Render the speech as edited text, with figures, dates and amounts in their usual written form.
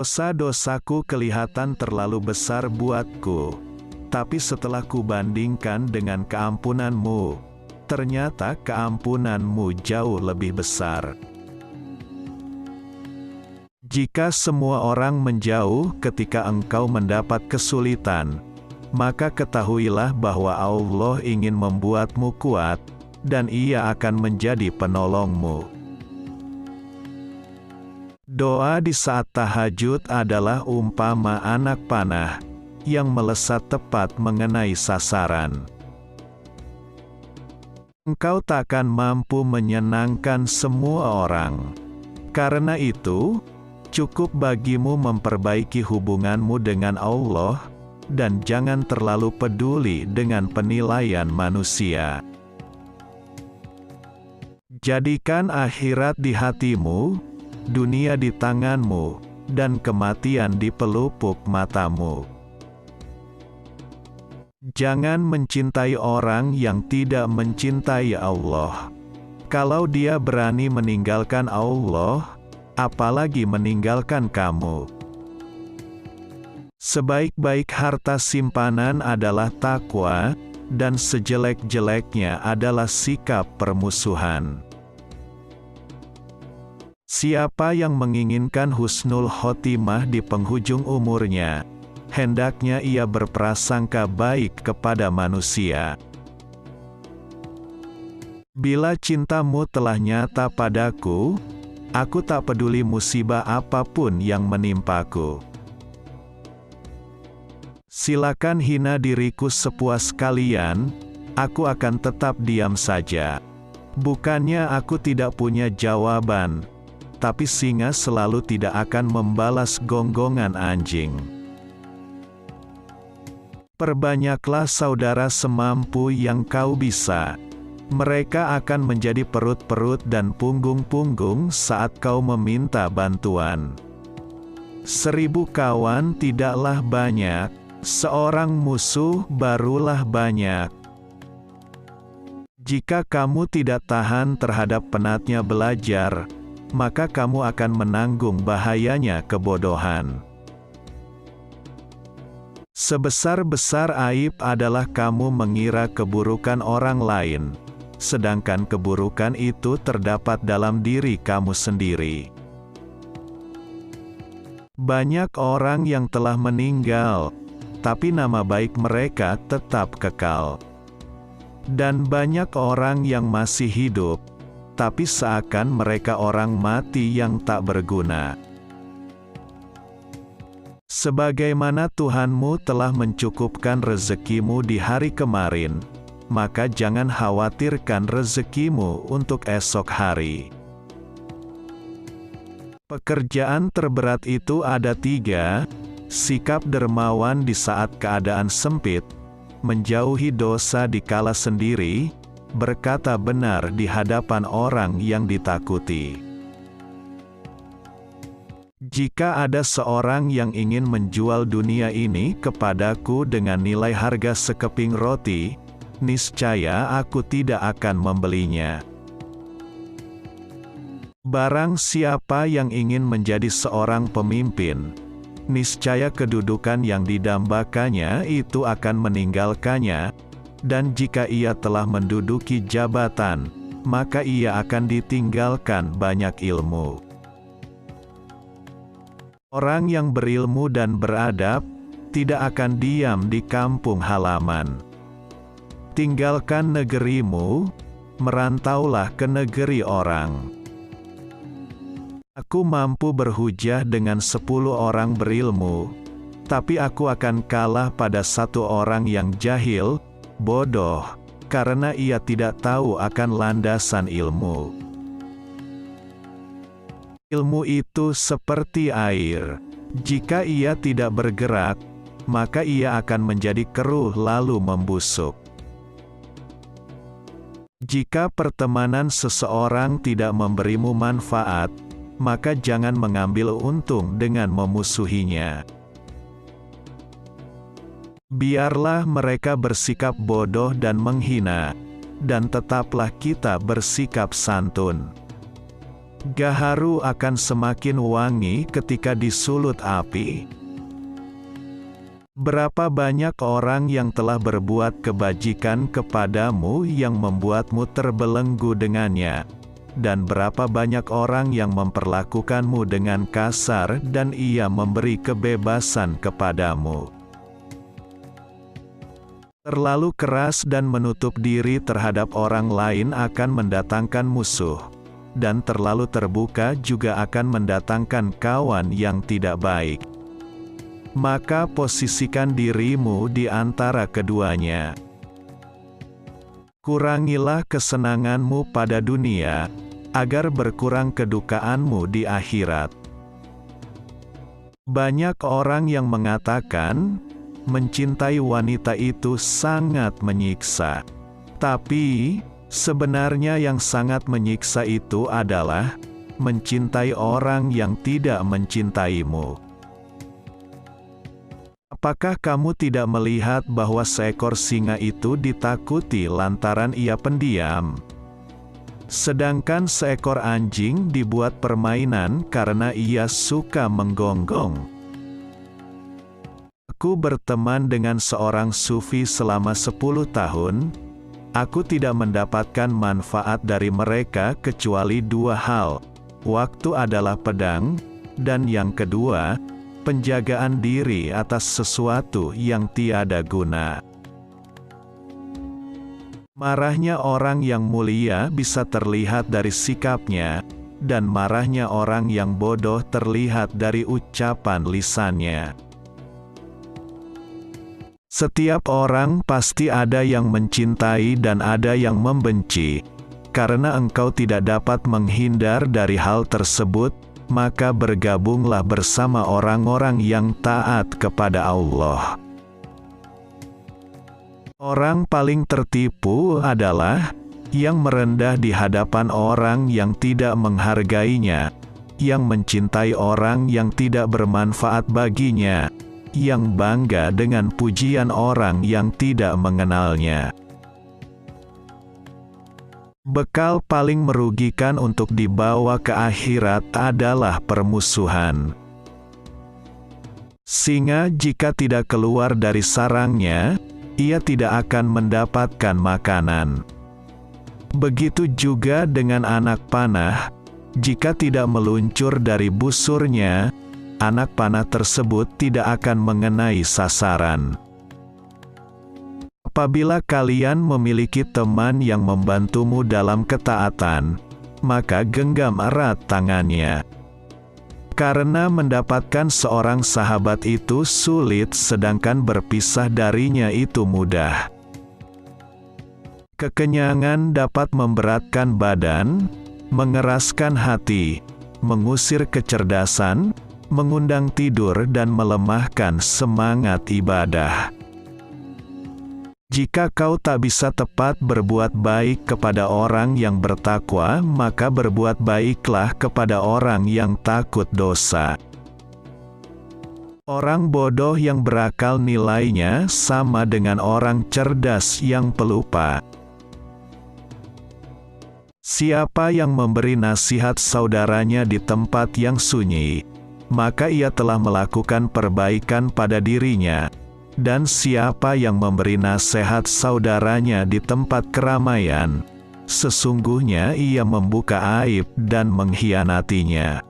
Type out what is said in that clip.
Dosa-dosaku kelihatan terlalu besar buatku, tapi setelah kubandingkan dengan keampunan-Mu, ternyata keampunan-Mu jauh lebih besar. Jika semua orang menjauh ketika engkau mendapat kesulitan, maka ketahuilah bahwa Allah ingin membuatmu kuat, dan Ia akan menjadi penolongmu. Doa di saat tahajud adalah umpama anak panah yang melesat tepat mengenai sasaran. Engkau takkan mampu menyenangkan semua orang. Karena itu, cukup bagimu memperbaiki hubunganmu dengan Allah, dan jangan terlalu peduli dengan penilaian manusia. Jadikan akhirat di hatimu, dunia di tanganmu, dan kematian di pelupuk matamu. Jangan mencintai orang yang tidak mencintai Allah. Kalau dia berani meninggalkan Allah, apalagi meninggalkan kamu. Sebaik-baik harta simpanan adalah takwa, dan sejelek-jeleknya adalah sikap permusuhan. Siapa yang menginginkan husnul khotimah di penghujung umurnya, hendaknya ia berprasangka baik kepada manusia. Bila cintamu telah nyata padaku, aku tak peduli musibah apapun yang menimpaku. Silakan hina diriku sepuas kalian, aku akan tetap diam saja. Bukannya aku tidak punya jawaban, tapi singa selalu tidak akan membalas gonggongan anjing. Perbanyaklah saudara semampu yang kau bisa. Mereka akan menjadi perut-perut dan punggung-punggung saat kau meminta bantuan. 1000 kawan tidaklah banyak, seorang musuh barulah banyak. Jika kamu tidak tahan terhadap penatnya belajar, maka kamu akan menanggung bahayanya kebodohan. Sebesar-besar aib adalah kamu mengira keburukan orang lain, sedangkan keburukan itu terdapat dalam diri kamu sendiri. Banyak orang yang telah meninggal, tapi nama baik mereka tetap kekal. Dan banyak orang yang masih hidup, tapi seakan mereka orang mati yang tak berguna. Sebagaimana Tuhanmu telah mencukupkan rezekimu di hari kemarin, maka jangan khawatirkan rezekimu untuk esok hari. Pekerjaan terberat itu ada 3, sikap dermawan di saat keadaan sempit, menjauhi dosa di kala sendiri, berkata benar di hadapan orang yang ditakuti. Jika ada seorang yang ingin menjual dunia ini kepadaku dengan nilai harga sekeping roti, niscaya aku tidak akan membelinya. Barang siapa yang ingin menjadi seorang pemimpin, niscaya kedudukan yang didambakannya itu akan meninggalkannya, dan jika ia telah menduduki jabatan, maka ia akan ditinggalkan banyak ilmu. Orang yang berilmu dan beradab, tidak akan diam di kampung halaman. Tinggalkan negerimu, merantaulah ke negeri orang. Aku mampu berhujah dengan 10 orang berilmu, tapi aku akan kalah pada 1 orang yang jahil, bodoh, karena ia tidak tahu akan landasan ilmu. Ilmu itu seperti air. Jika ia tidak bergerak, maka ia akan menjadi keruh lalu membusuk. Jika pertemanan seseorang tidak memberimu manfaat, maka jangan mengambil untung dengan memusuhinya. Biarlah mereka bersikap bodoh dan menghina, dan tetaplah kita bersikap santun. gaharu akan semakin wangi ketika disulut api. Berapa banyak orang yang telah berbuat kebajikan kepadamu yang membuatmu terbelenggu dengannya, dan berapa banyak orang yang memperlakukanmu dengan kasar dan ia memberi kebebasan kepadamu. Terlalu keras dan menutup diri terhadap orang lain akan mendatangkan musuh, dan terlalu terbuka juga akan mendatangkan kawan yang tidak baik. Maka posisikan dirimu di antara keduanya. Kurangilah kesenanganmu pada dunia, agar berkurang kedukaanmu di akhirat. Banyak orang yang mengatakan, mencintai wanita itu sangat menyiksa. Tapi, sebenarnya yang sangat menyiksa itu adalah mencintai orang yang tidak mencintaimu. Apakah kamu tidak melihat bahwa seekor singa itu ditakuti lantaran ia pendiam? Sedangkan seekor anjing dibuat permainan karena ia suka menggonggong. Aku berteman dengan seorang sufi selama 10 tahun. Aku tidak mendapatkan manfaat dari mereka kecuali 2 hal. Waktu adalah pedang, dan yang kedua, penjagaan diri atas sesuatu yang tiada guna. Marahnya orang yang mulia bisa terlihat dari sikapnya, dan marahnya orang yang bodoh terlihat dari ucapan lisannya. Setiap orang pasti ada yang mencintai dan ada yang membenci. Karena engkau tidak dapat menghindar dari hal tersebut, maka bergabunglah bersama orang-orang yang taat kepada Allah. Orang paling tertipu adalah yang merendah di hadapan orang yang tidak menghargainya, yang mencintai orang yang tidak bermanfaat baginya, yang bangga dengan pujian orang yang tidak mengenalnya. Bekal paling merugikan untuk dibawa ke akhirat adalah permusuhan. Singa jika tidak keluar dari sarangnya, ia tidak akan mendapatkan makanan. Begitu juga dengan anak panah, jika tidak meluncur dari busurnya, anak panah tersebut tidak akan mengenai sasaran. Apabila kalian memiliki teman yang membantumu dalam ketaatan, maka genggam erat tangannya. Karena mendapatkan seorang sahabat itu sulit, sedangkan berpisah darinya itu mudah. Kekenyangan dapat memberatkan badan, mengeraskan hati, mengusir kecerdasan, mengundang tidur dan melemahkan semangat ibadah. Jika kau tak bisa tepat berbuat baik kepada orang yang bertakwa, maka berbuat baiklah kepada orang yang takut dosa. Orang bodoh yang berakal nilainya sama dengan orang cerdas yang pelupa. Siapa yang memberi nasihat saudaranya di tempat yang sunyi, maka ia telah melakukan perbaikan pada dirinya. Dan siapa yang memberi nasihat saudaranya di tempat keramaian, sesungguhnya ia membuka aib dan mengkhianatinya.